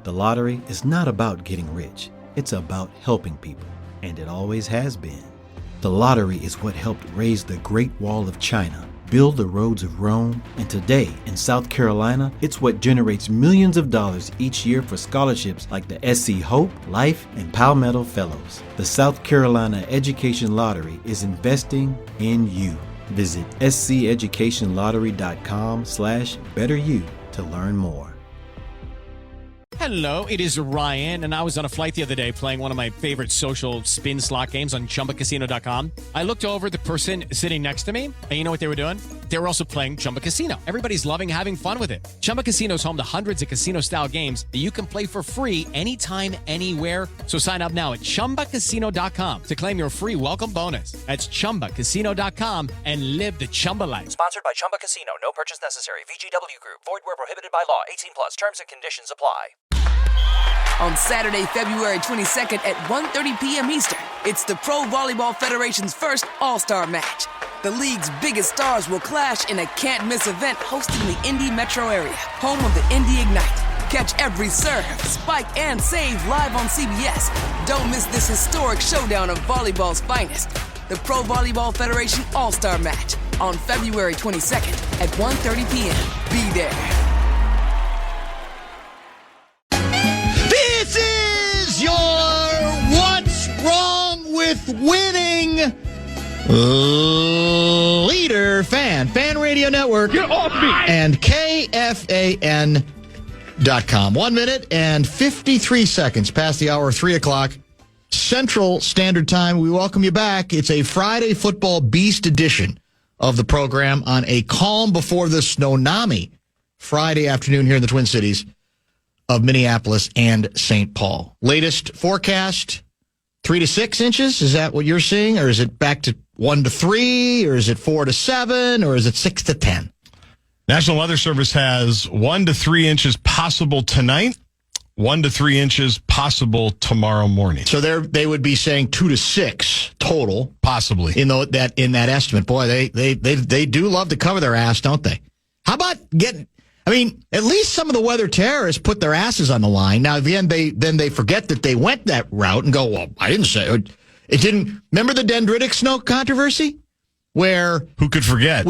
The lottery is not about getting rich. It's about helping people, and it always has been. The lottery is what helped raise the Great Wall of China, build the roads of Rome, and today, in South Carolina, it's what generates millions of dollars each year for scholarships like the SC Hope, Life, and Palmetto Fellows. The South Carolina Education Lottery is investing in you. Visit sceducationlottery.com/betteryou to learn more. Hello, it is Ryan, and I was on a flight the other day playing one of my favorite social spin slot games on ChumbaCasino.com. I looked over at the person sitting next to me, and you know what they were doing? They were also playing Chumba Casino. Everybody's loving having fun with it. Chumba Casino is home to hundreds of casino-style games that you can play for free anytime, anywhere. So sign up now at ChumbaCasino.com to claim your free welcome bonus. That's ChumbaCasino.com and live the Chumba life. Sponsored by Chumba Casino. No purchase necessary. VGW Group. Void where prohibited by law. 18+. Terms and conditions apply. On Saturday, February 22nd at 1:30 p.m. Eastern, it's the Pro Volleyball Federation's first All-Star Match. The league's biggest stars will clash in a can't-miss event hosted in the Indy metro area, home of the Indy Ignite. Catch every serve, spike, and save live on CBS. Don't miss this historic showdown of volleyball's finest. The Pro Volleyball Federation All-Star Match on February 22nd at 1:30 p.m. Be there. This is your What's Wrong with Winning leader fan radio network. Get off me! And KFAN.com. 1 minute and 53 seconds past the hour of 3 o'clock Central Standard Time. We welcome you back. It's a Friday Football Beast edition of the program on a calm before the Snownami Friday afternoon here in the Twin Cities of Minneapolis and St. Paul. Latest forecast, 3 to 6 inches. Is that what you're seeing? Or is it back to 1 to 3? Or is it 4 to 7? Or is it 6 to 10? National Weather Service has 1 to 3 inches possible tonight, 1 to 3 inches possible tomorrow morning. So they would be saying 2 to 6 total, Possibly. in that estimate. Boy, they do love to cover their ass, don't they? How about at least some of the weather terrorists put their asses on the line. Now, then they forget that they went that route and go, well, I didn't say it. It didn't. Remember the dendritic snow controversy? Where who could forget?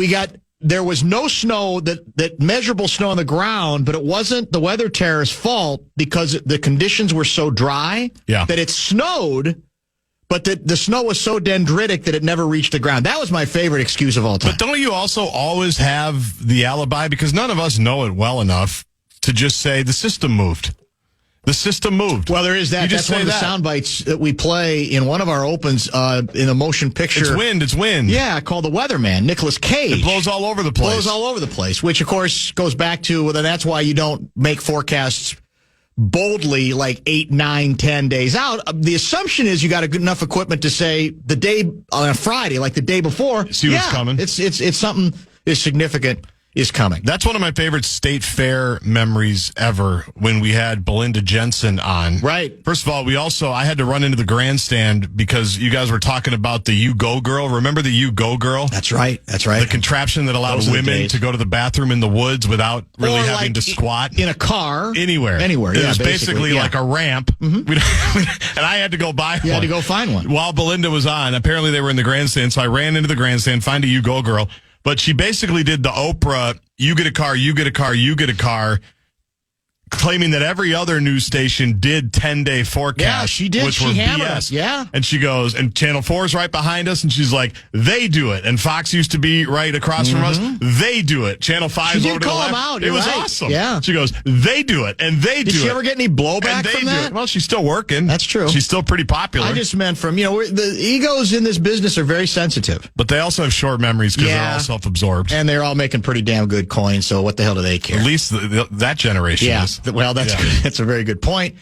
There was no snow, that measurable snow on the ground, but it wasn't the weather terrorists' fault because the conditions were so dry that it snowed, but the snow was so dendritic that it never reached the ground. That was my favorite excuse of all time. But don't you also always have the alibi? Because none of us know it well enough to just say the system moved. The system moved. Well, there is that. That's one of the sound bites that we play in one of our opens in a motion picture. It's wind. Yeah, called The Weatherman, Nicolas Cage. It blows all over the place. Which, of course, goes back to, well, that's why you don't make forecasts boldly like 8, 9, 10 days out. The assumption is you got a good enough equipment to say the day on a Friday, like the day before. See what's coming. It's something is significant is coming. That's one of my favorite state fair memories ever when we had Belinda Jensen on. Right. First of all, I had to run into the grandstand because you guys were talking about the You Go Girl. Remember the You Go Girl? That's right. The contraption that allowed women to go to the bathroom in the woods without really having to squat. In a car. Anywhere. It was basically like a ramp. Mm-hmm. And I had to go buy one. You had to go find one. While Belinda was on. Apparently they were in the grandstand, so I ran into the grandstand, find a You Go Girl. But she basically did the Oprah, you get a car, you get a car, you get a car, claiming that every other news station did 10-day forecasts. Yeah, she did. Which were BS. Yeah. And she goes, and Channel 4 is right behind us, and she's like, they do it. And Fox used to be right across from us. They do it. Channel 5 is over to the left. She did call them out. It was awesome. Yeah. She goes, they do it, and they do it. Did she ever get any blowback from that? Well, she's still working. That's true. She's still pretty popular. I just meant from, the egos in this business are very sensitive. But they also have short memories because they're all self-absorbed. And they're all making pretty damn good coins, so what the hell do they care? At least that generation is. Well, that's good. That's a very good point.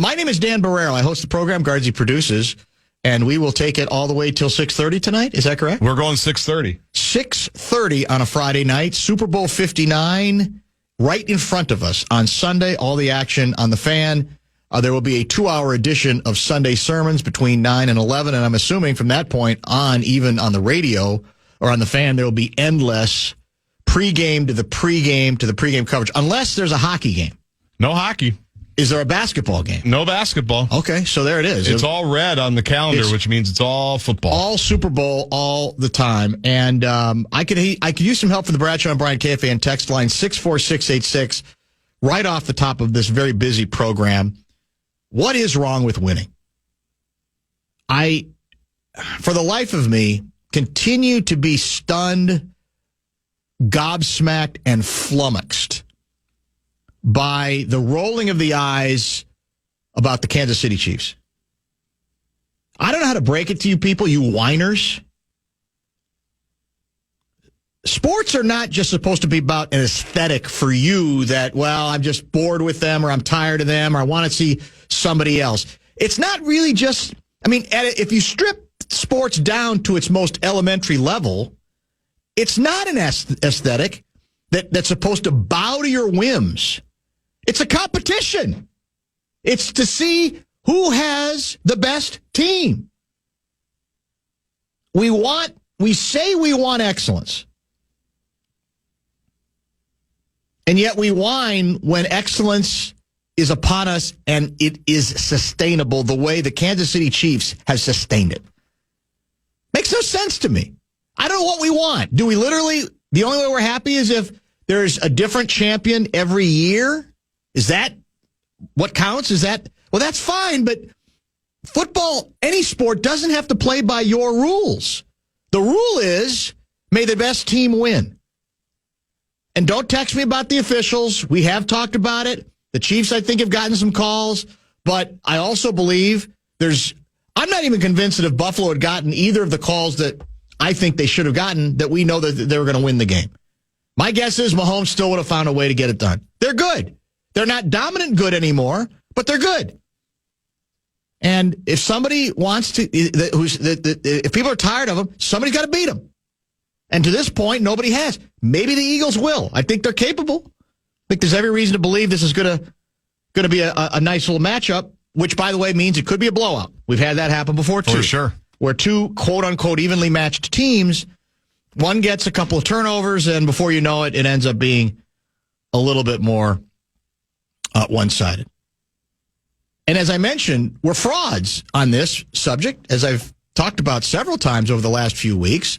My name is Dan Barreiro. I host the program. Guardsy produces. And we will take it all the way till 6:30 tonight. Is that correct? We're going 6:30. 6:30 on a Friday night. Super Bowl 59 right in front of us. On Sunday, all the action on the Fan. There will be a 2-hour edition of Sunday sermons between 9 and 11. And I'm assuming from that point on, even on the radio or on the Fan, there will be endless pregame to the pregame to the pregame coverage. Unless there's a hockey game. No hockey. Is there a basketball game? No basketball. Okay, so there it is. It's all red on the calendar, which means it's all football. All Super Bowl all the time. And I could use some help from the Bradshaw and Brian KFAN text line 64686 right off the top of this very busy program. What is wrong with winning? I, for the life of me, continue to be stunned, gobsmacked, and flummoxed by the rolling of the eyes about the Kansas City Chiefs. I don't know how to break it to you people, you whiners. Sports are not just supposed to be about an aesthetic for you that, well, I'm just bored with them or I'm tired of them or I want to see somebody else. It's not really just, I mean, if you strip sports down to its most elementary level, it's not an aesthetic that's supposed to bow to your whims. It's a competition. It's to see who has the best team. We say we want excellence. And yet we whine when excellence is upon us and it is sustainable the way the Kansas City Chiefs have sustained it. Makes no sense to me. I don't know what we want. Do we literally, the only way we're happy is if there's a different champion every year? Is that what counts? Is that, well, that's fine, but football, any sport, doesn't have to play by your rules. The rule is, may the best team win. And don't text me about the officials. We have talked about it. The Chiefs, I think, have gotten some calls, but I also believe I'm not even convinced that if Buffalo had gotten either of the calls that I think they should have gotten, that we know that they were going to win the game. My guess is Mahomes still would have found a way to get it done. They're good. They're not dominant good anymore, but they're good. And if somebody wants to, if people are tired of them, somebody's got to beat them. And to this point, nobody has. Maybe the Eagles will. I think they're capable. I think there's every reason to believe this is going to be a nice little matchup, which, by the way, means it could be a blowout. We've had that happen before, too. For sure. Where two, quote-unquote, evenly matched teams, one gets a couple of turnovers, and before you know it, it ends up being a little bit more one-sided. And as I mentioned, we're frauds on this subject, as I've talked about several times over the last few weeks,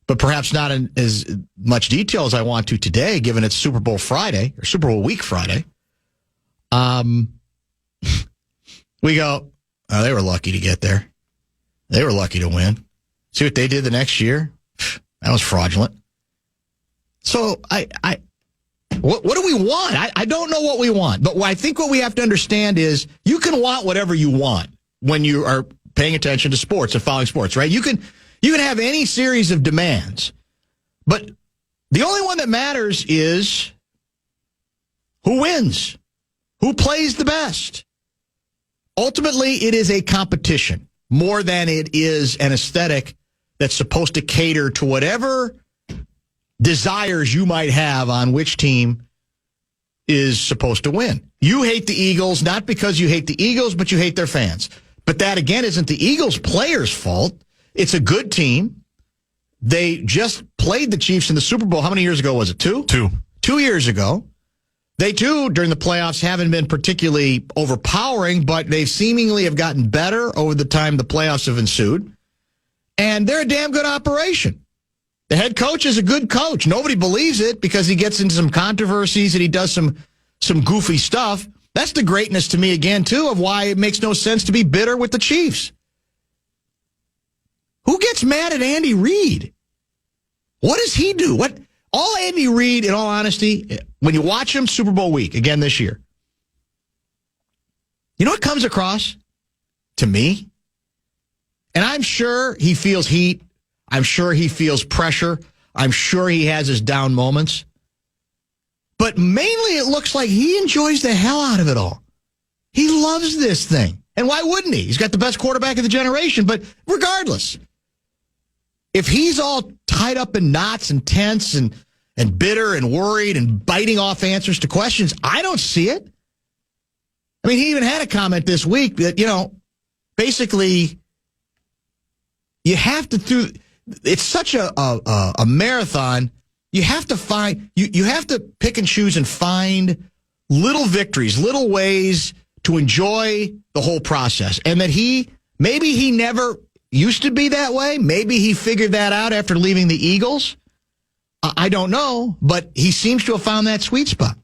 but perhaps not in as much detail as I want to today, given it's Super Bowl Friday, or Super Bowl week Friday. We go, oh, they were lucky to get there. They were lucky to win. See what they did the next year? That was fraudulent. So what do we want? I don't know what we want, but I think what we have to understand is you can want whatever you want when you are paying attention to sports and following sports, right? You can have any series of demands, but the only one that matters is who wins, who plays the best. Ultimately, it is a competition more than it is an aesthetic that's supposed to cater to whatever desires you might have on which team is supposed to win. You hate the Eagles, not because you hate the Eagles, but you hate their fans. But that, again, isn't the Eagles players' fault. It's a good team. They just played the Chiefs in the Super Bowl. How many years ago was it? Two? 2 years ago. They, too, during the playoffs, haven't been particularly overpowering, but they seemingly have gotten better over the time the playoffs have ensued. And they're a damn good operation. The head coach is a good coach. Nobody believes it because he gets into some controversies and he does some goofy stuff. That's the greatness to me, again, too, of why it makes no sense to be bitter with the Chiefs. Who gets mad at Andy Reid? What does he do? All Andy Reid, in all honesty, when you watch him Super Bowl week, again this year, you know what comes across to me? And I'm sure he feels heat. I'm sure he feels pressure. I'm sure he has his down moments. But mainly it looks like he enjoys the hell out of it all. He loves this thing. And why wouldn't he? He's got the best quarterback of the generation. But regardless, if he's all tied up in knots and tense and bitter and worried and biting off answers to questions, I don't see it. I mean, he even had a comment this week that, basically you have to it's such a marathon. You have to you have to pick and choose and find little victories, little ways to enjoy the whole process. And that maybe he never used to be that way. Maybe he figured that out after leaving the Eagles. I don't know, but he seems to have found that sweet spot.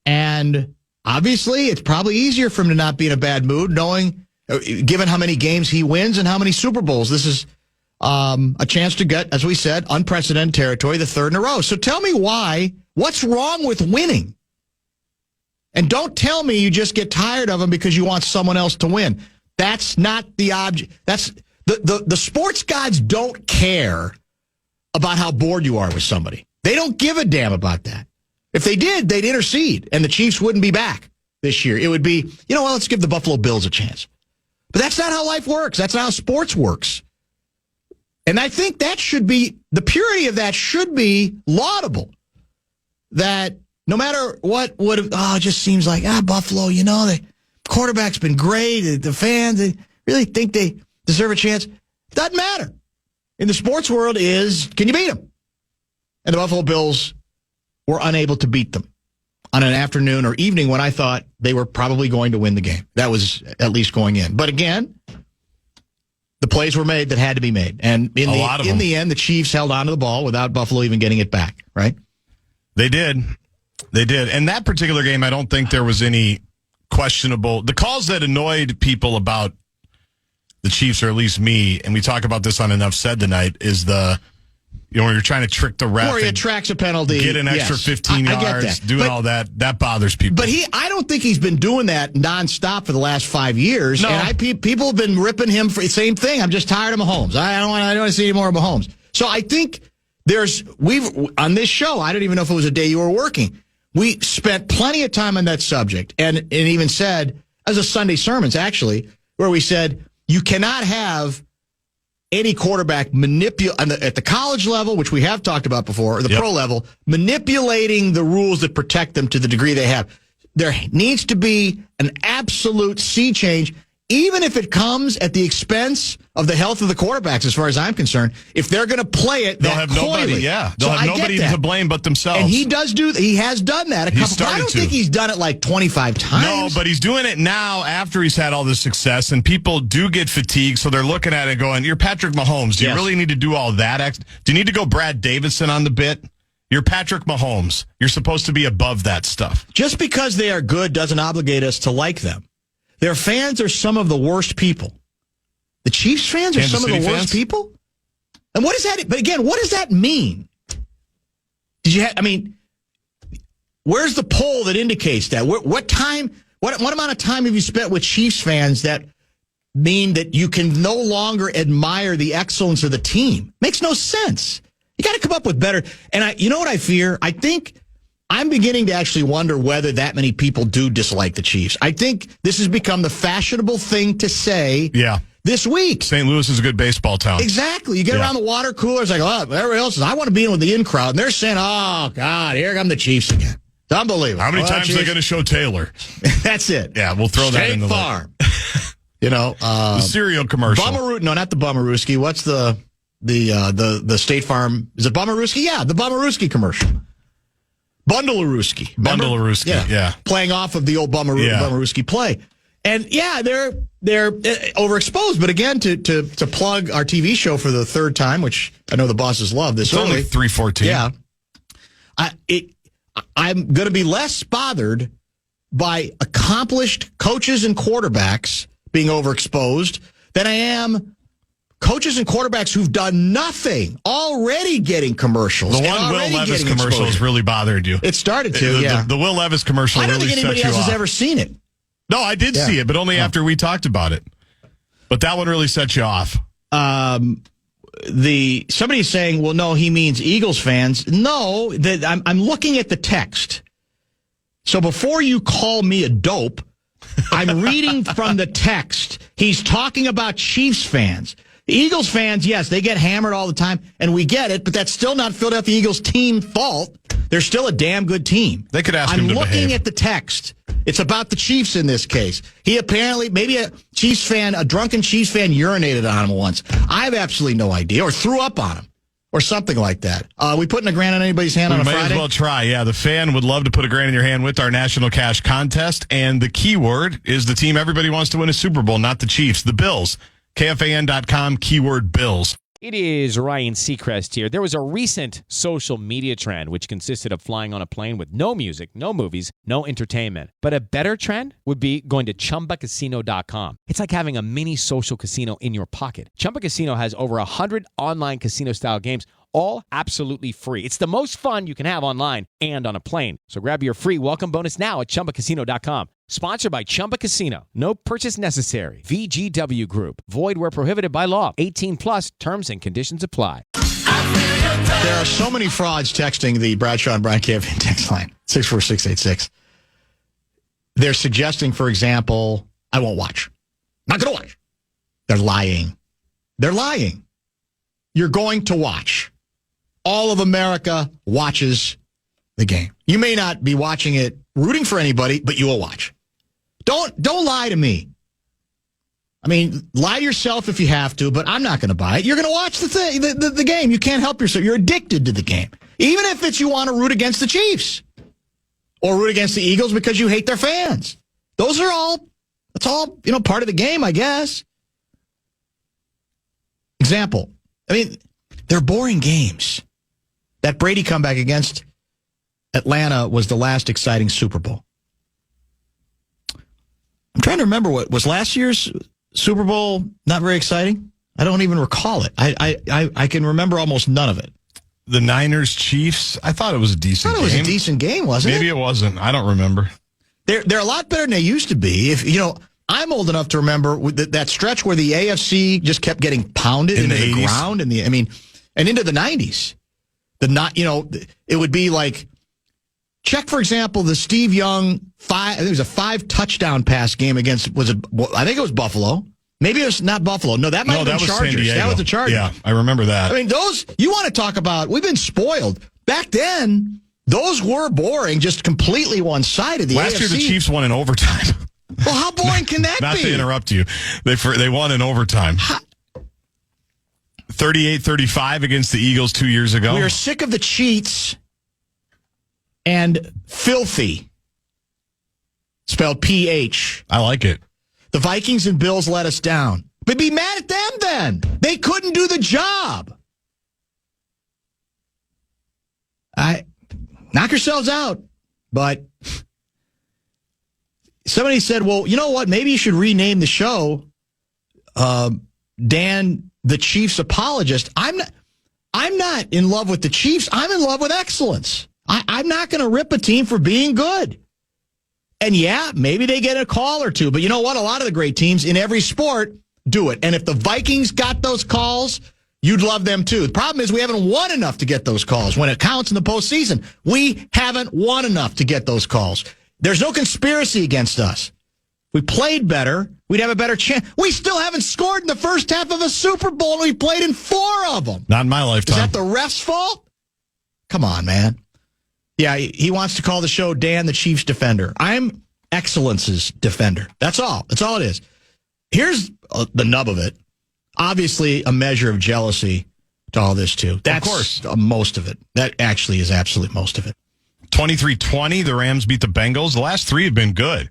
And obviously, it's probably easier for him to not be in a bad mood, given how many games he wins and how many Super Bowls. This is a chance to get, as we said, unprecedented territory, the third in a row. So tell me what's wrong with winning? And don't tell me you just get tired of him because you want someone else to win. That's not the object. That's the sports gods don't care about how bored you are with somebody. They don't give a damn about that. If they did, they'd intercede, and the Chiefs wouldn't be back this year. It would be, let's give the Buffalo Bills a chance. But that's not how life works. That's not how sports works. And I think that should be, the purity of that should be laudable. That no matter what it just seems like, Buffalo, the quarterback's been great. The fans, they really think they deserve a chance. Doesn't matter. In the sports world can you beat them? And the Buffalo Bills were unable to beat them on an afternoon or evening when I thought they were probably going to win the game. That was at least going in. But again, the plays were made that had to be made. And in the end, the Chiefs held on to the ball without Buffalo even getting it back, right? They did. And that particular game, I don't think there was any questionable. The calls that annoyed people about the Chiefs, or at least me, and we talk about this on Enough Said tonight, is when you're trying to trick the ref. Or he attracts a penalty. Get an extra 15 yards, doing all that. That bothers people. But I don't think he's been doing that nonstop for the last 5 years. No. And people have been ripping him for the same thing. I'm just tired of Mahomes. I don't want to see any more of Mahomes. So I think on this show, I don't even know if it was a day you were working. We spent plenty of time on that subject and even said, as a Sunday sermons, actually, where we said, you cannot have any quarterback at the college level, which we have talked about before, or the pro level, manipulating the rules that protect them to the degree they have. There needs to be an absolute sea change, even if it comes at the expense of the health of the quarterbacks, as far as I'm concerned. If they're going to play it, they'll have nobody. Yeah, they'll have nobody to blame but themselves. And he has done that a couple times. I don't think he's done it like 25 times. No, but he's doing it now after he's had all this success, and people do get fatigued, so they're looking at it going, "You're Patrick Mahomes. Do you really need to do all that? Do you need to go Brad Davidson on the bit? You're Patrick Mahomes. You're supposed to be above that stuff." Just because they are good doesn't obligate us to like them. Their fans are some of the worst people. The Chiefs fans are some of the worst people? And what is that? But again, what does that mean? Where's the poll that indicates that? What amount of time have you spent with Chiefs fans that mean that you can no longer admire the excellence of the team? Makes no sense. You got to come up with better. And you know what I fear? I think I'm beginning to actually wonder whether that many people do dislike the Chiefs. I think this has become the fashionable thing to say this week. St. Louis is a good baseball town. Exactly. You get around the water cooler, it's like, everybody else says, I want to be in with the in crowd. And they're saying, oh, God, here come the Chiefs again. It's unbelievable. How many times are they going to show Taylor? That's it. Yeah, we'll throw that in the farm. The cereal commercial. No, not the Bummerooski. What's the State Farm? Is it Bummerooski? Yeah, the Bummerooski commercil. Bundlerooski. Yeah. Playing off of the old Bummerooski play. And they're overexposed. But again, to plug our TV show for the third time, which I know the bosses love this. It's only 3:14. Yeah. I'm going to be less bothered by accomplished coaches and quarterbacks being overexposed than I am coaches and quarterbacks who've done nothing already getting commercials. The one Will Levis commercial has really bothered you. It started to, The Will Levis commercial really set you off. I don't think anybody else has ever seen it. No, I did see it, but only after we talked about it. But that one really set you off. Somebody's saying, well, no, he means Eagles fans. No, I'm looking at the text. So before you call me a dope, I'm reading from the text. He's talking about Chiefs fans. The Eagles fans, yes, they get hammered all the time, and we get it, but that's still not Philadelphia Eagles team fault. They're still a damn good team. They could ask him to behave. I'm looking at the text. It's about the Chiefs in this case. He apparently, maybe a drunken Chiefs fan urinated on him once. I have absolutely no idea, or threw up on him, or something like that. We putting a grand on anybody's hand on a Friday? Friday? As well try. Yeah, the fan would love to put a grand in your hand with our National Cash Contest. And the keyword is the team everybody wants to win a Super Bowl, not the Chiefs, the Bills. KFAN.com, keyword Bills. It is Ryan Seacrest here. There was a recent social media trend which consisted of flying on a plane with no music, no movies, no entertainment. But a better trend would be going to ChumbaCasino.com. It's like having a mini social casino in your pocket. Chumba Casino has over 100 online casino-style games, all absolutely free. It's the most fun you can have online and on a plane. So grab your free welcome bonus now at ChumbaCasino.com. Sponsored by Chumba Casino. No purchase necessary. VGW Group. Void where prohibited by law. 18 plus terms and conditions apply. There are so many frauds texting the Bradshaw and Brian KFAN text line, 64686. They're suggesting, for example, I won't watch. Not going to watch. They're lying. They're lying. You're going to watch. All of America watches the game. You may not be watching it rooting for anybody, but you will watch. Don't lie to me. I mean, lie to yourself if you have to, but I'm not going to buy it. You're going to watch the game. You can't help yourself. You're addicted to the game. Even if it's you want to root against the Chiefs or root against the Eagles because you hate their fans. That's all, part of the game, I guess. Example. I mean, they're boring games. That Brady comeback against Atlanta was the last exciting Super Bowl. I'm trying to remember what was last year's Super Bowl. Not very exciting. I don't even recall it. I can remember almost none of it. The Niners Chiefs. I thought it was a decent game. I thought it was a decent game, wasn't it? Maybe it wasn't. I don't remember. They're a lot better than they used to be. If I'm old enough to remember that stretch where the AFC just kept getting pounded into the ground, and into the 90s. It would be like. Check, for example, the Steve Young I think it was a 5 touchdown pass game against, I think it was Buffalo. Maybe it was not Buffalo. No, that might have been Chargers. That was the Chargers. Yeah, I remember that. I mean, you want to talk about, we've been spoiled. Back then, those were boring, just completely one-sided. Last year, the Chiefs won in overtime. Well, how boring can that be? Not to interrupt you. They won in overtime. 38-35 against the Eagles 2 years ago. We are sick of the cheats. And filthy, spelled P-H. I like it. The Vikings and Bills let us down. But be mad at them then. They couldn't do the job. Knock yourselves out. But somebody said, well, you know what? Maybe you should rename the show Dan, the Chiefs apologist. I'm not in love with the Chiefs. I'm in love with excellence. I'm not going to rip a team for being good. And yeah, maybe they get a call or two. But you know what? A lot of the great teams in every sport do it. And if the Vikings got those calls, you'd love them too. The problem is we haven't won enough to get those calls. When it counts in the postseason, we haven't won enough to get those calls. There's no conspiracy against us. If we played better, we'd have a better chance. We still haven't scored in the first half of a Super Bowl, and we played in 4 of them. Not in my lifetime. Is that the ref's fault? Come on, man. Yeah, he wants to call the show Dan the Chiefs Defender. I'm Excellence's Defender. That's all. That's all it is. Here's the nub of it. Obviously, a measure of jealousy to all this, too. That's, of course, most of it. That actually is absolute most of it. 23-20, the Rams beat the Bengals. The last 3 have been good.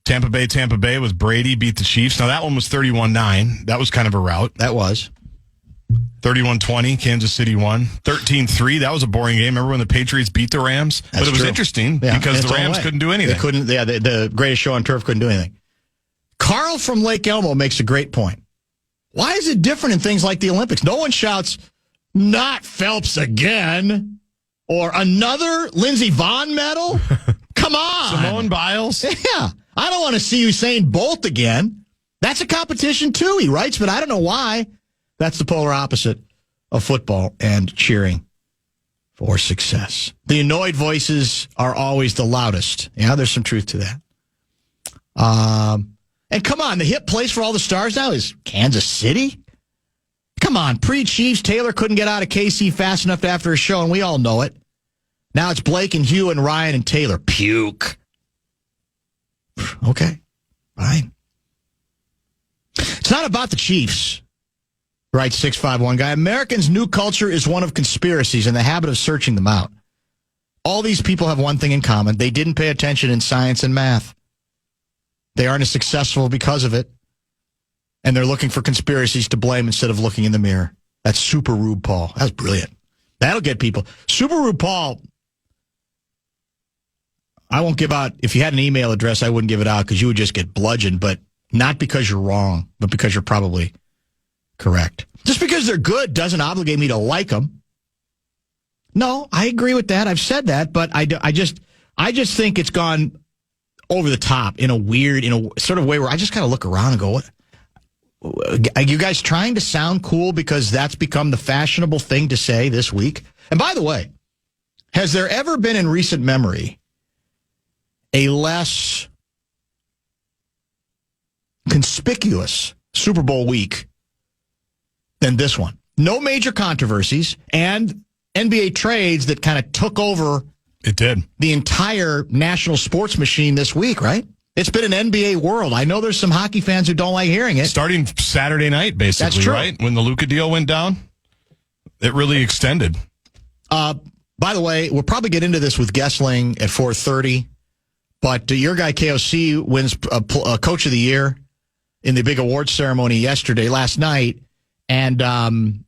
Tampa Bay with Brady beat the Chiefs. Now, that one was 31-9. That was kind of a rout. That was. 31-20, Kansas City won. 13-3, that was a boring game. Remember when the Patriots beat the Rams? That's but it was true. Interesting because the Rams couldn't do anything. They couldn't. Yeah, the greatest show on turf couldn't do anything. Carl from Lake Elmo makes a great point. Why is it different in things like the Olympics? No one shouts, not Phelps again, or another Lindsey Vonn medal? Come on. Simone Biles? Yeah. I don't want to see Usain Bolt again. That's a competition too, he writes, but I don't know why. That's the polar opposite of football and cheering for success. The annoyed voices are always the loudest. Yeah, there's some truth to that. And come on, the hip place for all the stars now is Kansas City? Come on, pre-Chiefs, Taylor couldn't get out of KC fast enough after a show, and we all know it. Now it's Blake and Hugh and Ryan and Taylor. Puke. Okay, fine. It's not about the Chiefs. Right, 651 guy. Americans' new culture is one of conspiracies and the habit of searching them out. All these people have one thing in common. They didn't pay attention in science and math. They aren't as successful because of it. And they're looking for conspiracies to blame instead of looking in the mirror. That's Super Rube Paul. That's brilliant. That'll get people. Super Rube Paul, I won't give out, if you had an email address, I wouldn't give it out because you would just get bludgeoned, but not because you're wrong, but because you're probably correct. Just because they're good doesn't obligate me to like them. No, I agree with that. I've said that, but I just think it's gone over the top in a sort of way where I just kind of look around and go, what? Are you guys trying to sound cool because that's become the fashionable thing to say this week? And by the way, has there ever been in recent memory a less conspicuous Super Bowl week than this one? No major controversies and NBA trades that kind of took over the entire national sports machine this week, right? It's been an NBA world. I know there's some hockey fans who don't like hearing it. Starting Saturday night, basically, that's true. Right? When the Luka deal went down, it really extended. By the way, we'll probably get into this with Gessling at 4:30, but your guy KOC wins Coach of the Year in the big awards ceremony last night, and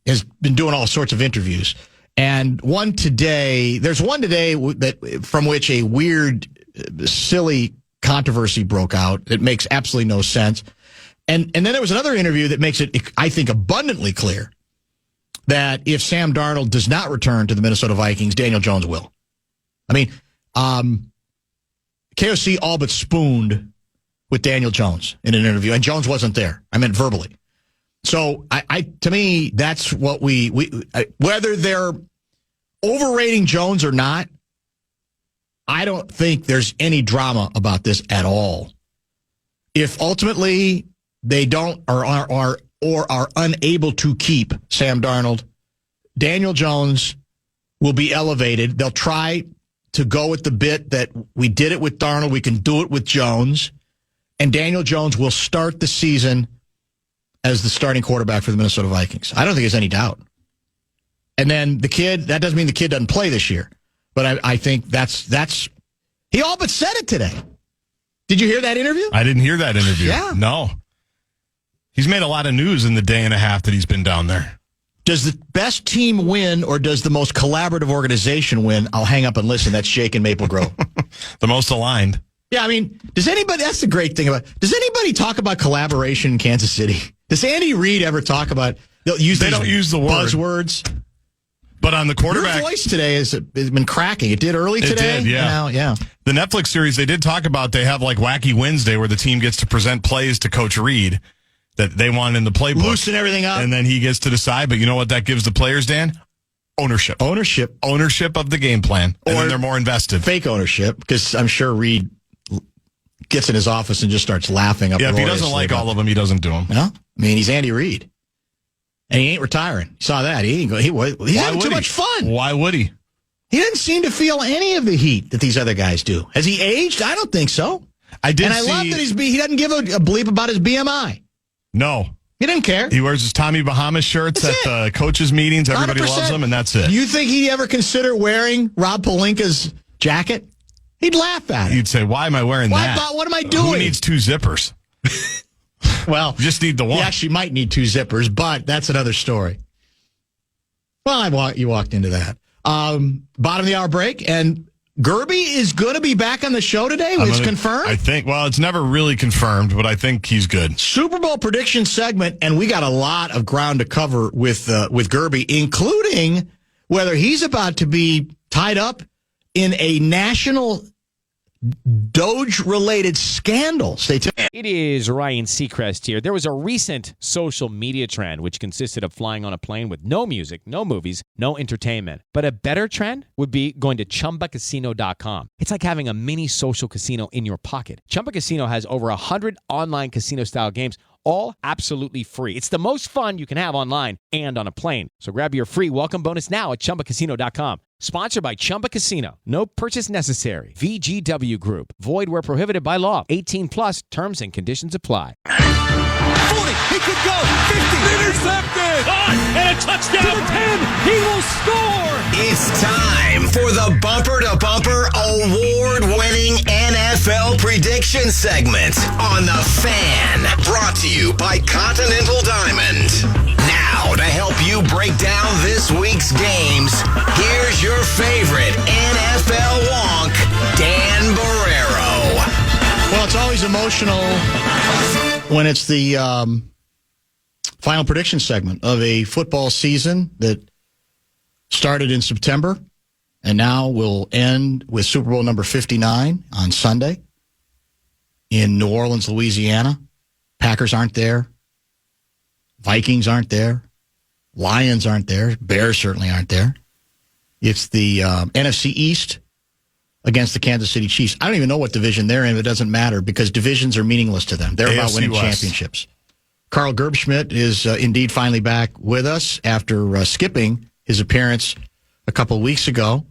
has been doing all sorts of interviews. And there's one today that from which a weird, silly controversy broke out. It makes absolutely no sense. And then there was another interview that makes it, I think, abundantly clear that if Sam Darnold does not return to the Minnesota Vikings, Daniel Jones will. I mean, KOC all but spooned with Daniel Jones in an interview, and Jones wasn't there. I meant verbally. So, to me, that's what we whether they're overrating Jones or not, I don't think there's any drama about this at all. If ultimately they don't or are unable to keep Sam Darnold, Daniel Jones will be elevated. They'll try to go with the bit that we did it with Darnold, we can do it with Jones, and Daniel Jones will start the season as the starting quarterback for the Minnesota Vikings. I don't think there's any doubt. And then the kid, that doesn't mean the kid doesn't play this year. But I think that's he all but said it today. Did you hear that interview? I didn't hear that interview. Yeah. No. He's made a lot of news in the day and a half that he's been down there. Does the best team win or does the most collaborative organization win? I'll hang up and listen. That's Jake in Maple Grove. The most aligned. Yeah, I mean, that's the great thing about it. Does anybody talk about collaboration in Kansas City? Does Andy Reid ever talk about, they don't use the buzzwords? But on the quarterback... Your voice today has been cracking. It did early today? It did, yeah. Yeah. The Netflix series, they did talk about, they have like Wacky Wednesday where the team gets to present plays to Coach Reid that they want in the playbook. Loosen everything up. And then he gets to decide. But you know what that gives the players, Dan? Ownership of the game plan. And then they're more invested. Fake ownership, because I'm sure Reid gets in his office and just starts laughing. Yeah, if he doesn't like all of them, he doesn't do them. You know? I mean, he's Andy Reid. And he ain't retiring. You saw that. He's having too much fun. Why would he? He doesn't seem to feel any of the heat that these other guys do. Has he aged? I don't think so. I love that he doesn't give a bleep about his BMI. No. He didn't care. He wears his Tommy Bahamas shirts at the coaches' meetings. Everybody 100%. loves them, and that's it. You think he'd ever consider wearing Rob Pelinka's jacket? He'd laugh at it. You'd say, why am I wearing that? What am I doing? Who needs two zippers? Well, you just need the one. You actually might need two zippers, but that's another story. Well, you walked into that. Bottom of the hour break, and Gerby is going to be back on the show today. It's confirmed? I think. Well, it's never really confirmed, but I think he's good. Super Bowl prediction segment, and we got a lot of ground to cover with Gerby, including whether he's about to be tied up in a national Doge-related scandal. Stay tuned. It is Ryan Seacrest here. There was a recent social media trend which consisted of flying on a plane with no music, no movies, no entertainment. But a better trend would be going to ChumbaCasino.com. It's like having a mini social casino in your pocket. Chumba Casino has over 100 online casino-style games, all absolutely free. It's the most fun you can have online and on a plane. So grab your free welcome bonus now at ChumbaCasino.com. Sponsored by Chumba Casino. No purchase necessary. VGW Group. Void where prohibited by law. 18 plus terms and conditions apply. 40, He could go 50. Intercepted. Caught and a touchdown. To the 10. He will score. It's time for the Bumper to Bumper award-winning NFL prediction segment on The Fan. Brought to you by Continental Diamond. Now, to help you break down this week's games, here's your favorite NFL wonk, Dan Barreiro. Well, it's always emotional when it's the final prediction segment of a football season that started in September and now will end with Super Bowl number 59 on Sunday in New Orleans, Louisiana. Packers aren't there. Vikings aren't there. Lions aren't there. Bears certainly aren't there. It's the NFC East against the Kansas City Chiefs. I don't even know what division they're in. It doesn't matter because divisions are meaningless to them. They're AFC about winning West. championships. Carl Gerbschmidt is indeed finally back with us after skipping his appearance a couple of weeks ago.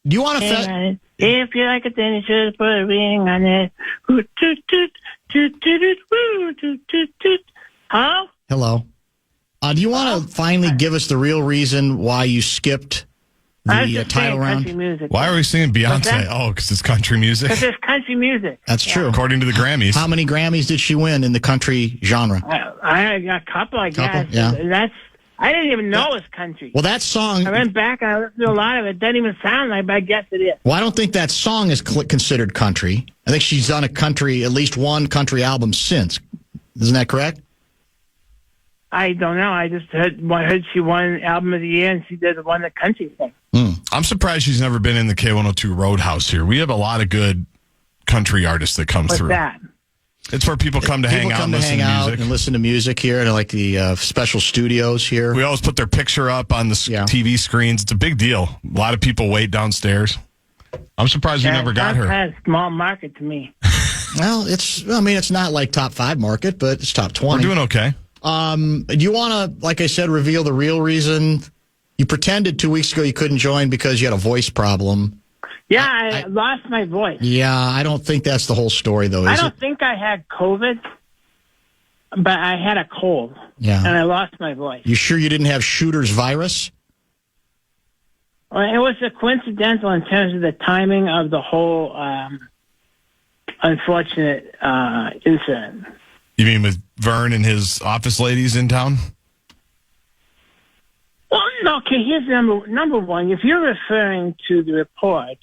Do you want to... If you like it, then you should put a ring on it. Toot, toot, toot, toot, toot, toot, toot, toot, toot. Hello? Hello. Do you want to finally give us the real reason why you skipped the title round? Country music. Why are we singing Beyonce? Oh, because it's country music. Because it's country music. That's true. According to the Grammys. How many Grammys did she win in the country genre? I got a couple, I guess. Yeah. I didn't even know it was country. Well, that song... I went back and I listened to a lot of it. It doesn't even sound like, but I guess it is. Well, I don't think that song is considered country. I think she's done at least one country album since. Isn't that correct? I don't know. I just heard she won Album of the Year and she did one the country thing. I'm surprised she's never been in the K102 Roadhouse here. We have a lot of good country artists that come through. What's that? It's where people come to hang out and listen to music. And listen to music here at like the special studios here. We always put their picture up on the TV screens. It's a big deal. A lot of people wait downstairs. I'm surprised we never got her. That's a small market to me. Well, it's not like top 5 market, but it's top 20. We're doing okay. Do you want to, like I said, reveal the real reason? You pretended 2 weeks ago you couldn't join because you had a voice problem. Yeah, I lost my voice. Yeah, I don't think that's the whole story, though, I don't think I had COVID, but I had a cold. Yeah. And I lost my voice. You sure you didn't have shooter's virus? Well, it was a coincidental in terms of the timing of the whole unfortunate incident. You mean with Vern and his office ladies in town? Well, okay, here's number one. If you're referring to the report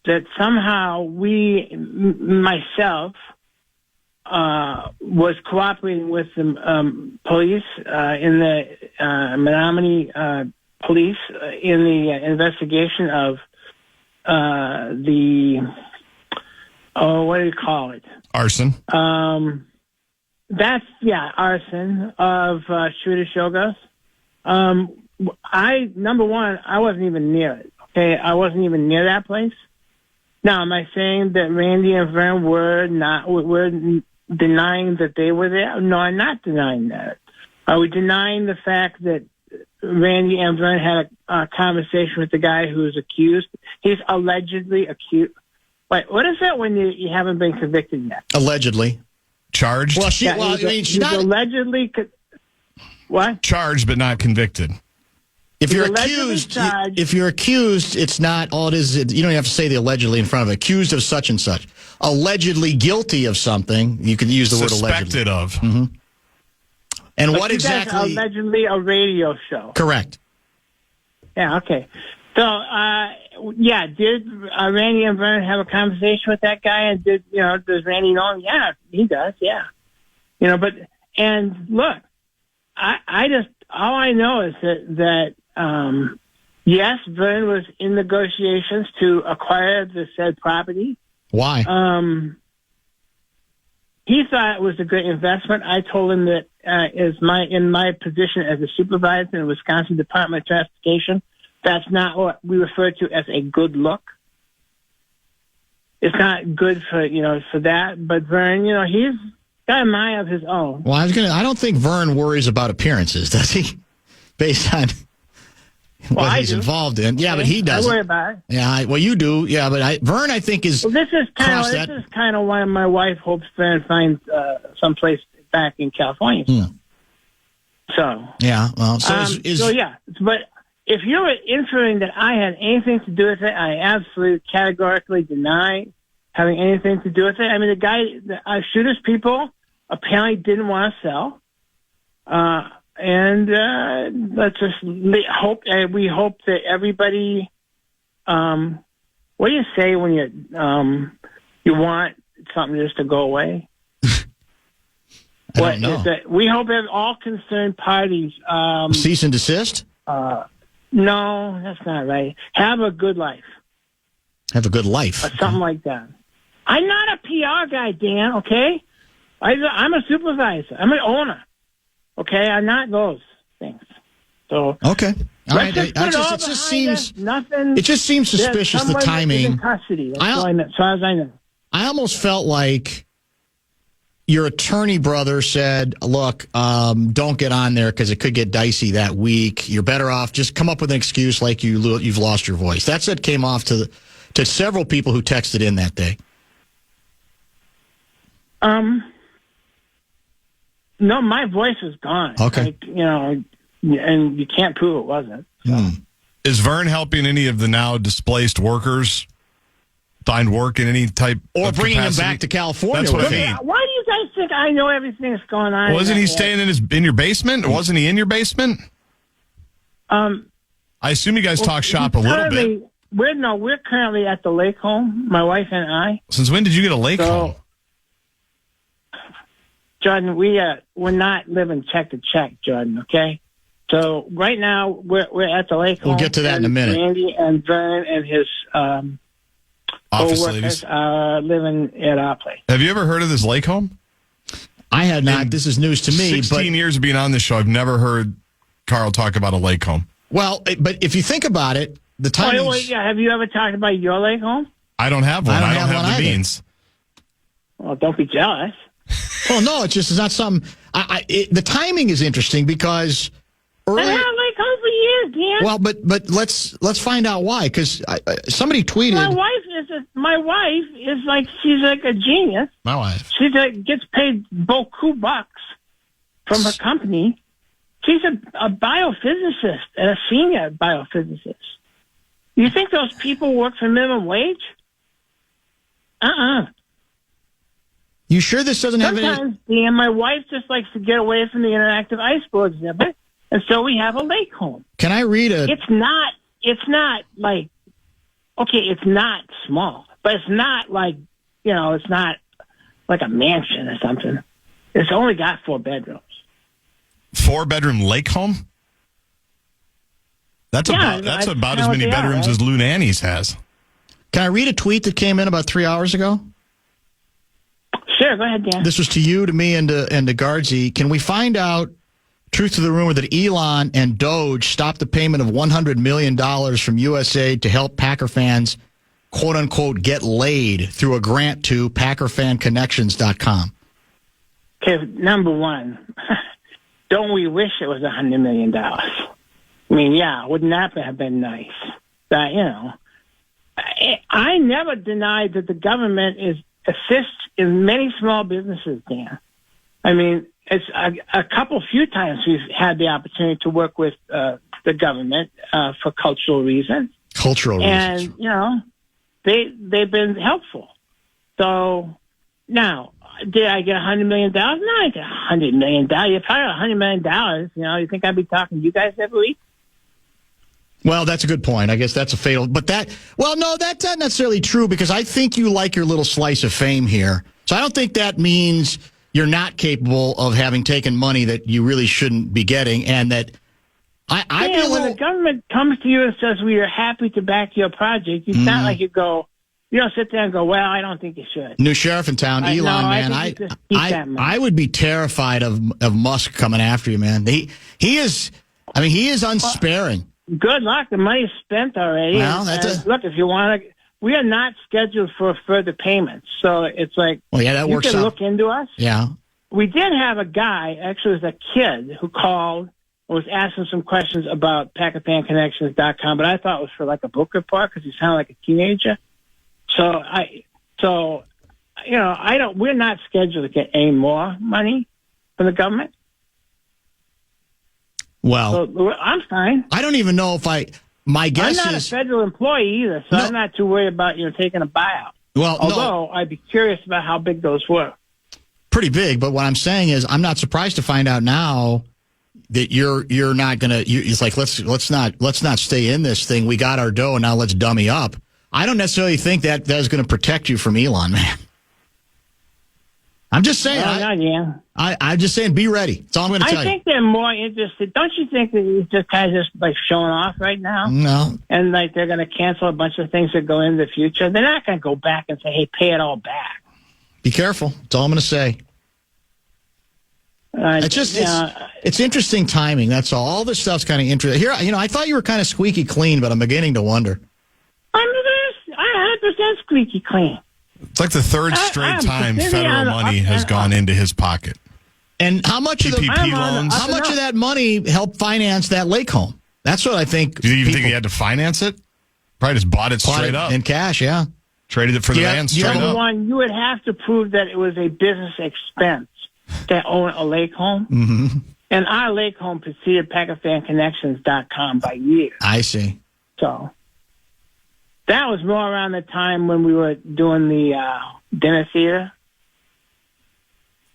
that somehow myself, was cooperating with the police in the Menominee police in the investigation of what do you call it? Arson. Arson of Shooter Shogos. Number one, I wasn't even near it. Okay, I wasn't even near that place. Now, am I saying that Randy and Vern were denying that they were there? No, I'm not denying that. Are we denying the fact that Randy and Vern had a conversation with the guy who was accused? He's allegedly accused. Wait, what is that when you haven't been convicted yet? Allegedly. Charged? Well, she's not allegedly. What? Charged but not convicted. If you're accused, it's not all it is. You don't even have to say the allegedly in front of it. Accused of such and such. Allegedly guilty of something. You could use the word allegedly. Suspected of. Mm-hmm. And but what exactly? Allegedly a radio show. Correct. Yeah. Okay. So, did Randy and Vern have a conversation with that guy? And does Randy know him? Yeah, he does. Yeah. And look, all I know is that yes, Vern was in negotiations to acquire the said property. Why? He thought it was a great investment. I told him that in my position as a supervisor in the Wisconsin Department of Transportation, that's not what we refer to as a good look. It's not good for that. But Vern, he's got a mind of his own. Well, I don't think Vern worries about appearances, does he? Based on what he's involved in. Yeah, but he doesn't. I worry about it. Yeah, you do. Yeah, but Vern, I think, is... Well, this is kind of why my wife hopes Vern finds someplace back in California. So yeah, well, but if you're inferring that I had anything to do with it, I absolutely categorically deny having anything to do with it. I mean, the shooters people apparently didn't want to sell, and let's just hope. We hope that everybody. What do you say when you want something just to go away? I don't know. Is that? We hope that all concerned parties cease and desist. No, that's not right. Have a good life. Have a good life. Or something like that. I'm not a PR guy, Dan, okay? I'm a supervisor. I'm an owner. Okay? I'm not those things. So okay. All right. It just seems suspicious, the timing. In custody. That's as far as I know. I almost felt like your attorney brother said, look, don't get on there because it could get dicey that week. You're better off just come up with an excuse like you've lost your voice. That's what came off to several people who texted in that day. No, my voice is gone. Okay. Like, and you can't prove it wasn't. So. Is Vern helping any of the now displaced workers find work in any type or of bringing capacity? them back to California? That's what I mean. Why do you guys think I know everything that's going on? Wasn't he staying in your basement? Wasn't he in your basement? I assume you guys talk shop a little bit. We're currently at the lake home, my wife and I. Since when did you get a lake home? Jordan, we're not living check to check, Jordan, okay? So right now we're at the lake home. We'll get to that in a minute. Randy and Vern and his office co-workers ladies are living at our place. Have you ever heard of this lake home? I had not. This is news to me. 16 years of being on this show, I've never heard Carl talk about a lake home. Well, but if you think about it, the timing. Have you ever talked about your lake home? I don't have one. I don't have the means. Well, don't be jealous. Well, no, it's not something. The timing is interesting because early. I've had a lake home for years, Dan. Well, but let's find out why. Because somebody tweeted. My wife is like she's like a genius. My wife. She gets paid beaucoup bucks from her company. She's a biophysicist and a senior biophysicist. You think those people work for minimum wage? You sure this doesn't have any? Sometimes, Dan, my wife just likes to get away from the interactive ice board exhibit, and so we have a lake home. Can I read a? It's not like, okay, it's not small, but it's not like, it's not like a mansion or something. It's only got 4 bedrooms. 4-bedroom lake home? That's about as many bedrooms as Lou Nanny's has. Can I read a tweet that came in about 3 hours ago? Sure, go ahead, Dan. This was to you, to me, and to Guardsy. Can we find out truth to the rumor that Elon and Doge stopped the payment of $100 million from USAID to help Packer fans, quote unquote, get laid through a grant to PackerFanConnections.com? Okay, number one, don't we wish it was $100 million? I mean, yeah, wouldn't that have been nice? I never denied that the government assists in many small businesses, Dan. I mean, it's a few times we've had the opportunity to work with the government for cultural reasons. And, they've been helpful. So now, did I get $100 million? No, I get $100 million. If I got $100 million, you think I'd be talking to you guys every week? Well, that's a good point. I guess that's a fatal. But that's not necessarily true because I think you like your little slice of fame here. So I don't think that means you're not capable of having taken money that you really shouldn't be getting, and that when the government comes to you and says we are happy to back your project, it's not like you don't sit there and go, well, I don't think you should. New sheriff in town, Elon, man. I would be terrified of Musk coming after you, man. He is unsparing. Good luck. The money's spent already. Well, look, if you want to, we are not scheduled for further payments. So it's like, that works out. You can look into us. Yeah. We did have a guy, actually it was a kid, who called and was asking some questions about PackerFanConnections.com, but I thought it was for like a book report because he sounded like a teenager. We're not scheduled to get any more money. from the government? Well, So I'm fine. I don't even know if my guess I'm not is a federal employee either, so No. I'm not too worried about taking a buyout. well, no, Although I'd be curious about how big those were. pretty big. But what I'm saying is, I'm not surprised to find out now that you're not gonna. It's like let's not stay in this thing. We got our dough, and now let's dummy up. I don't necessarily think that is going to protect you from Elon, man. I'm just saying. I'm just saying, be ready. That's all I'm going to tell I you. think they're more interested. Don't you think that he's just kind of like showing off right now? No. And like they're going to cancel a bunch of things that go in the future. They're not going to go back and say, "Hey, pay it all back." Be careful. That's all I'm going to say. It's just it's interesting timing. That's all. All this stuff's kind of interesting. Here, I thought you were kind of squeaky clean, but I'm beginning to wonder. I'm 100% squeaky clean. It's like the third straight I'm time sitting federal on the money up has and gone up. into his pocket. And how much of PPP loans. How much of that money helped finance that lake home? That's what I think. Do you even think he had to finance it? Probably just bought it straight up. In cash, yeah. Traded it for the land straight Number up. one, you would have to prove that it was a business expense to own a lake home. Mm-hmm. And our lake home preceded PackerFanConnections.com by years. I see. So that was more around the time when we were doing the dinner theater.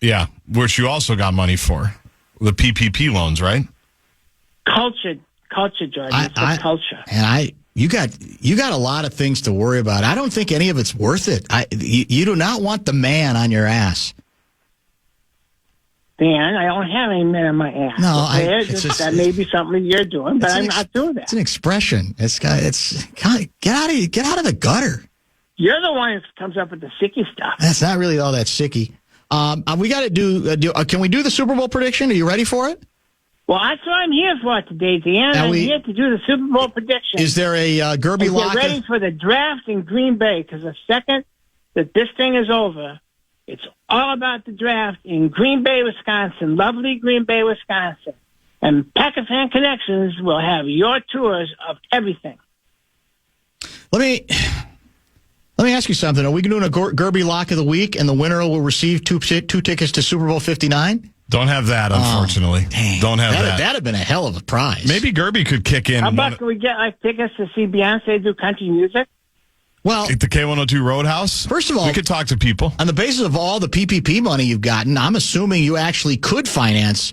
Yeah, which you also got money for. The PPP loans, right? Culture, Jordan. It's culture. And you got a lot of things to worry about. I don't think any of it's worth it. You do not want the man on your ass. Dan, I don't have any men on my ass. No, that may be something you're doing, but I'm not doing that. It's an expression. Get out of the gutter. You're the one that comes up with the sicky stuff. That's not really all that sicky. We got to do. Can we do the Super Bowl prediction? Are you ready for it? Well, that's what I'm here for today, Dan. I'm here to do the Super Bowl prediction. Is there a Gerby lock? Get ready for the draft in Green Bay, because the second that this thing is over, it's all about the draft in Green Bay, Wisconsin, lovely Green Bay, Wisconsin. And Packer Fan Connections will have your tours of everything. Let me ask you something. Are we doing a Gerby lock of the week, and the winner will receive two tickets to Super Bowl 59? Don't have that, unfortunately. Don't have that. That'd have been a hell of a prize. Maybe Gerby could kick in. How about can we get tickets to see Beyonce do country music? Well, at the K102 Roadhouse? First of all, we could talk to people. On the basis of all the PPP money you've gotten, I'm assuming you actually could finance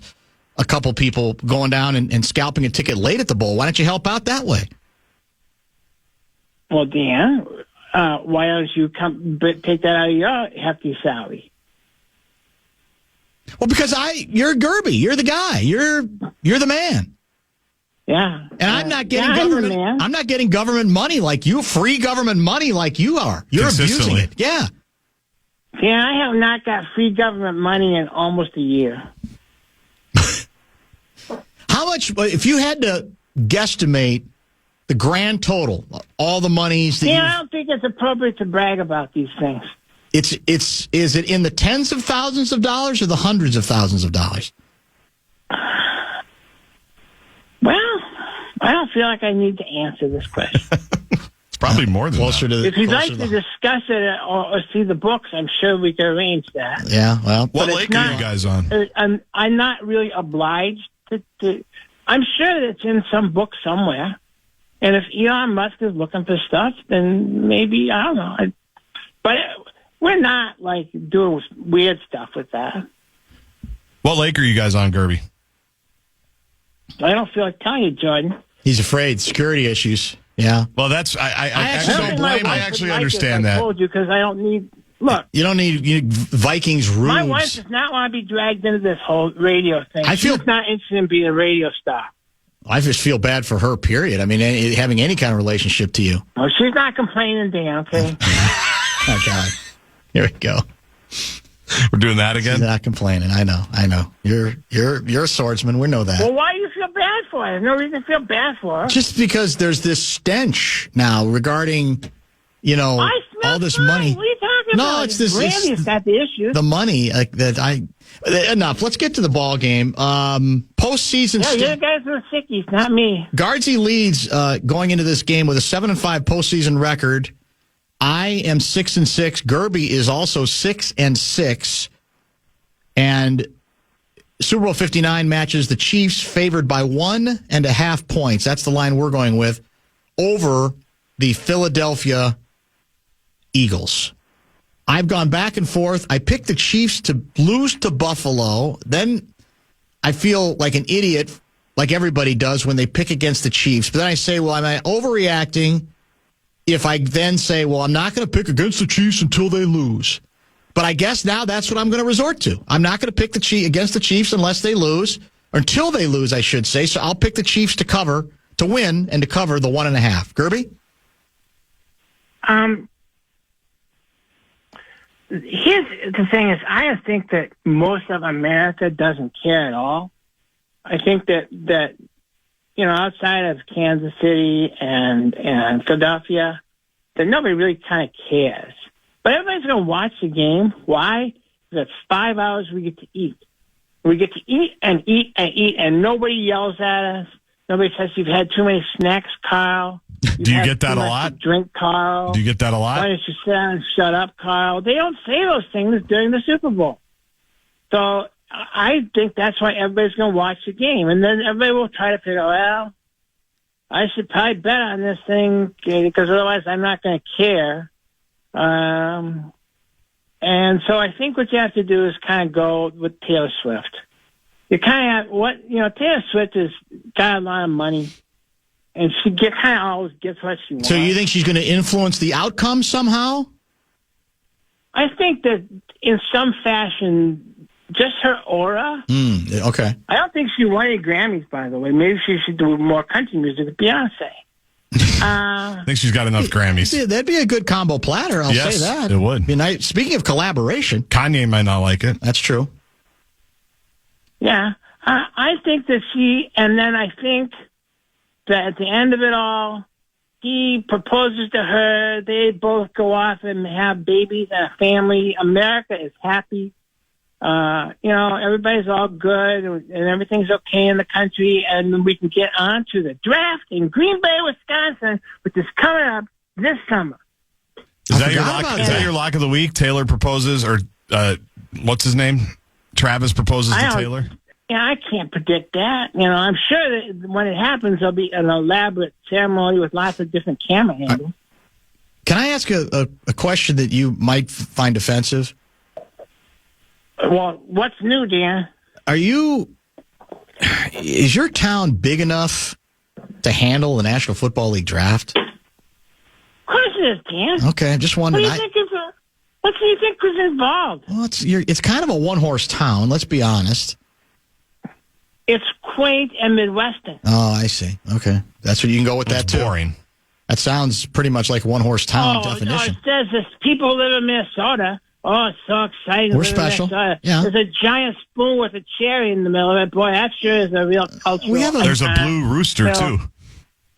a couple people going down and scalping a ticket late at the bowl. Why don't you help out that way? Well, Dan, why don't you take that out of your hefty salary? Well, because you're Gerby. You're the guy. You're the man. Yeah. And I'm not getting government. I'm not getting government money like you. Free government money like you are. You're abusing it. Yeah. Yeah, I have not got free government money in almost a year. How much, if you had to guesstimate the grand total, all the monies that I don't think it's appropriate to brag about these things. Is it in the tens of thousands of dollars or the hundreds of thousands of dollars? Well, I don't feel like I need to answer this question. It's probably more than closer that. to. If you'd like to discuss it or see the books, I'm sure we can arrange that. Yeah, well. What lake are you guys on? I'm not really obliged to. I'm sure that it's in some book somewhere. And if Elon Musk is looking for stuff, then maybe, I don't know. But we're not, doing weird stuff with that. What lake are you guys on, Gerby? I don't feel like telling you, Jordan. He's afraid. Security issues. Yeah. Well, that's I actually don't blame. I actually understand that. I told you because I don't need. Look, you don't need Vikings rules. My wife does not want to be dragged into this whole radio thing. She's not interested in being a radio star. I just feel bad for her. Period. I mean, having any kind of relationship to you. Oh, she's not complaining, Dan. Okay. Oh God. Here we go. We're doing that again. She's not complaining. I know. You're a swordsman. We know that. Well, why do you feel bad for her? There's no reason to feel bad for her. Just because there's this stench now regarding, all this money. What are you talking about? No, it's this. Randy's got the issue. The money enough. Let's get to the ball game. Postseason. Yeah, you guys are sickies, not me. Guardsy leads going into this game with a 7-5 postseason record. I am 6-6. Gerby is also 6-6, and Super Bowl 59 matches the Chiefs favored by 1.5 points. That's the line we're going with over the Philadelphia Eagles. I've gone back and forth. I picked the Chiefs to lose to Buffalo. Then I feel like an idiot, like everybody does when they pick against the Chiefs. But then I say, well, am I overreacting if I then say, well, I'm not going to pick against the Chiefs until they lose? But I guess now that's what I'm going to resort to. I'm not going to pick against the Chiefs unless they lose, or until they lose, I should say. So I'll pick the Chiefs to win, and to cover the 1.5. Gerby? Here's the thing is, I think that most of America doesn't care at all. I think that outside of Kansas City and Philadelphia, that nobody really kind of cares. But everybody's going to watch the game. Why? Because it's 5 hours we get to eat. We get to eat and eat and eat, and nobody yells at us. Nobody says you've had too many snacks, Carl. Do you get that a lot? Drink, Carl. Do you get that a lot? Why don't you sit down and shut up, Carl? They don't say those things during the Super Bowl. So I think that's why everybody's going to watch the game. And then everybody will try to figure, well, I should probably bet on this thing because otherwise I'm not going to care. And so I think what you have to do is kind of go with Taylor Swift. You kind of Taylor Swift has got a lot of money, and she kind of always gets what she wants. So you think she's going to influence the outcome somehow? I think that in some fashion, just her aura. Okay. I don't think she won any Grammys, by the way. Maybe she should do more country music with Beyonce. I think she's got enough Grammys. Yeah, that'd be a good combo platter, I'll say that. It would. Be nice. Speaking of collaboration. Kanye might not like it. That's true. Yeah. I think that and then I think that at the end of it all, he proposes to her. They both go off and have babies and a family. America is happy. Everybody's all good and everything's okay in the country, and we can get on to the draft in Green Bay, Wisconsin, which is coming up this summer. Is that your lock of the week? Taylor proposes, or what's his name? Travis proposes to Taylor? Yeah, I can't predict that. I'm sure that when it happens, there'll be an elaborate ceremony with lots of different camera angles. Can I ask a question that you might find offensive? Well, what's new, Dan? Is your town big enough to handle the National Football League draft? Of course it is, Dan. Okay, I'm just wondering. What do you think was involved? Well, it's kind of a one-horse town, let's be honest. It's quaint and Midwestern. Oh, I see. Okay. That's what you can go with. That's that, too. Boring. That sounds pretty much like one-horse town definition. It says this people who live in Minnesota. Oh, it's so exciting. We're special. Yeah. There's a giant spoon with a cherry in the middle of it. Boy, that sure is a real cultural There's a blue rooster, too.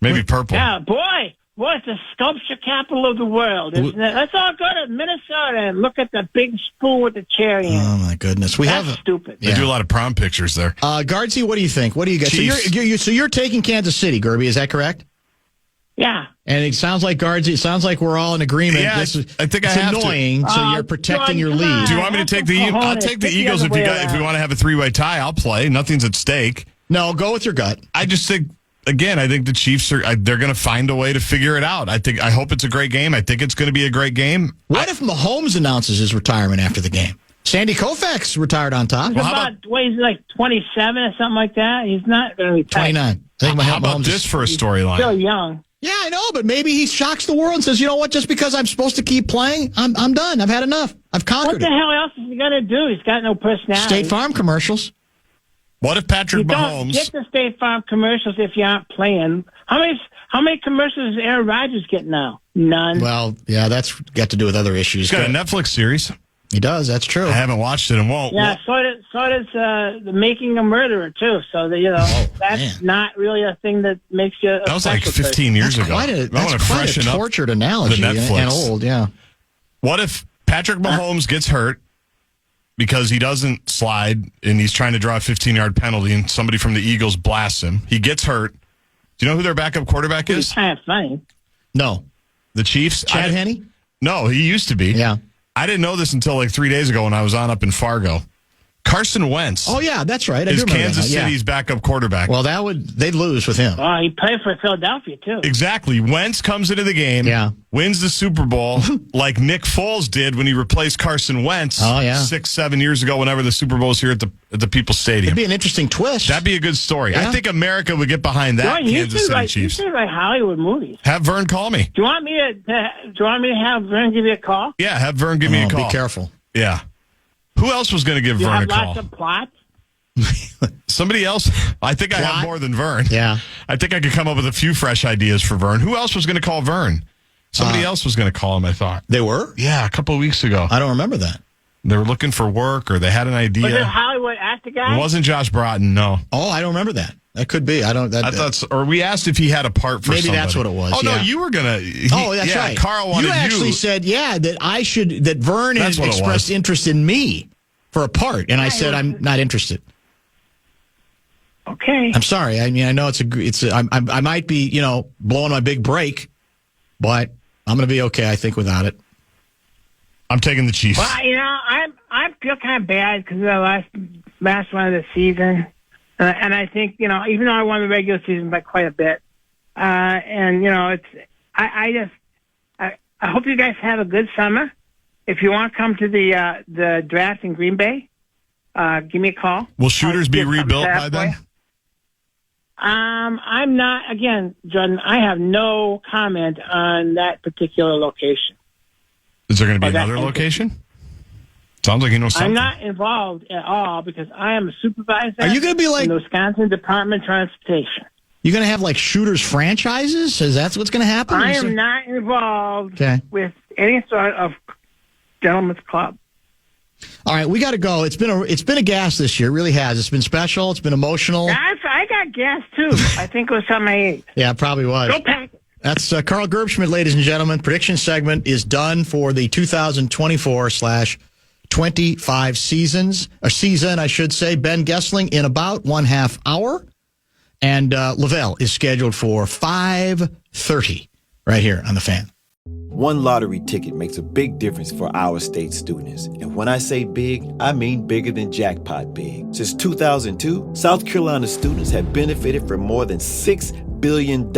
Maybe purple. Yeah, boy, it's the sculpture capital of the world, isn't it? Let's all go to Minnesota and look at the big spoon with the cherry in it. Oh, my goodness. That's stupid. They do a lot of prom pictures there. Guardsy, what do you think? What do you get? So you're taking Kansas City, Gerby, is that correct? Yeah. And it sounds like, Guardsy, we're all in agreement. Yeah, I think I have annoying, so you're protecting your lead. Do you want me to take the Eagles? I'll take the Eagles if we want to have a three-way tie. I'll play. Nothing's at stake. No, go with your gut. I just think, again, I think the Chiefs they're going to find a way to figure it out. I hope it's a great game. I think it's going to be a great game. What if Mahomes announces his retirement after the game? Sandy Koufax retired on top. He's like 27 or something like that. He's not going to retire. 29. I think How about this for a storyline? Still young. Yeah, I know, but maybe he shocks the world and says, you know what, just because I'm supposed to keep playing, I'm done. I've had enough. I've conquered it. What the hell else is he going to do? He's got no personality. State Farm commercials. What if Patrick Mahomes... You don't get the State Farm commercials if you aren't playing. How many commercials does Aaron Rodgers get now? None. Well, yeah, that's got to do with other issues. He's got a Netflix series. He does, that's true. I haven't watched it and won't. Yeah, so does The Making a Murderer, too. So, that's not really a thing that makes you... That was like 15 years ago. That's quite a tortured analogy and old, yeah. What if Patrick Mahomes gets hurt because he doesn't slide and he's trying to draw a 15-yard penalty and somebody from the Eagles blasts him? He gets hurt. Do you know who their backup quarterback is? It's kind of funny. No. The Chiefs? Chad Henne? No, he used to be. Yeah. I didn't know this until like 3 days ago when I was on up in Fargo. Carson Wentz. Oh, yeah, that's right. I is do remember Kansas that. Yeah. City's backup quarterback. Well, they'd lose with him. Oh, he played for Philadelphia, too. Exactly. Wentz comes into the game, wins the Super Bowl like Nick Foles did when he replaced Carson Wentz 6-7 years ago whenever the Super Bowl was here at the People's Stadium. It'd be an interesting twist. That'd be a good story. Yeah. I think America would get behind that Kansas City Chiefs. You like Hollywood movies. Have Vern call me. Do you want me to have Vern give you a call? Yeah, have Vern give me a call. Be careful. Yeah. Who else was going to give Vern a call? Lots of plots? Somebody else? I think I have more than Vern. Yeah. I think I could come up with a few fresh ideas for Vern. Who else was going to call Vern? Somebody else was going to call him, I thought. They were? Yeah, a couple of weeks ago. I don't remember that. They were looking for work or they had an idea. Was it Hollywood actor guy? It wasn't Josh Broughton, no. Oh, I don't remember that. That could be. I thought or we asked if he had a part for maybe somebody. That's what it was. Oh, no, you were going to. Oh, that's right. Carl wanted you. actually said, that Vern had expressed interest in me for a part. And I said, I'm not interested. Okay. I'm sorry. I mean, I know I might be, blowing my big break, but I'm going to be okay, I think, without it. I'm taking the Chiefs. Well, I feel kind of bad because of the last one of the season. And I think, even though I won the regular season by quite a bit, I hope you guys have a good summer. If you want to come to the draft in Green Bay, give me a call. Will Shooters be rebuilt by then? I'm not, again, Jordan, I have no comment on that particular location. Is there going to be another location? Sounds like you know something. I'm not involved at all because I am a supervisor. Are you going to be like in the Wisconsin Department of Transportation? You're going to have like Shooters franchises? Is that what's going to happen? I am not involved with any sort of gentleman's club. All right, we got to go. It's been a gas this year. It really has. It's been special. It's been emotional. I got gas too. I think it was something I ate. Yeah, it probably was. Go Pack. That's Carl Gerbschmidt, ladies and gentlemen. Prediction segment is done for the 2024/25 season, I should say. Ben Gessling in about 1/2 hour. And Lavelle is scheduled for 5:30 right here on The Fan. One lottery ticket makes a big difference for our state students. And when I say big, I mean bigger than jackpot big. Since 2002, South Carolina students have benefited from more than $6 billion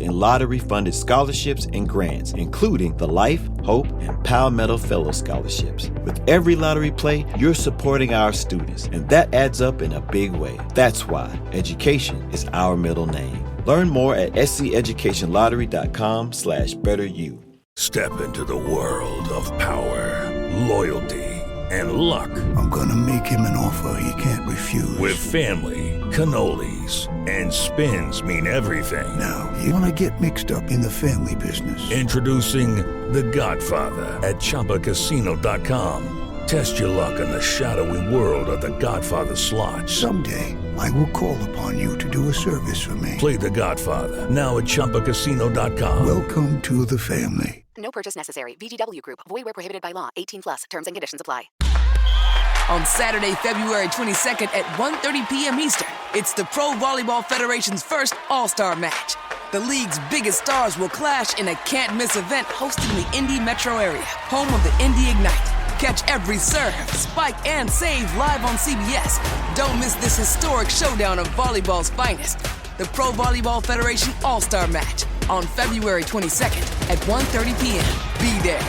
in lottery-funded scholarships and grants, including the Life, Hope, and Palmetto Fellow Scholarships. With every lottery play, you're supporting our students, and that adds up in a big way. That's why education is our middle name. Learn more at sceducationlottery.com/betteryou. Step into the world of power, loyalty, and luck. I'm gonna make him an offer he can't refuse. With family, cannolis, and spins mean everything. Now, you wanna get mixed up in the family business. Introducing The Godfather at ChumbaCasino.com. Test your luck in the shadowy world of The Godfather slot. Someday, I will call upon you to do a service for me. Play The Godfather, now at ChumbaCasino.com. Welcome to the family. No purchase necessary. VGW Group. Void where prohibited by law. 18+. Terms and conditions apply. On Saturday, February 22nd at 1:30 p.m. Eastern, it's the Pro Volleyball Federation's first All-Star match. The league's biggest stars will clash in a can't-miss event hosted in the Indy metro area, home of the Indy Ignite. Catch every serve, spike, and save live on CBS. Don't miss this historic showdown of volleyball's finest. The Pro Volleyball Federation All-Star Match on February 22nd at 1:30 p.m. Be there.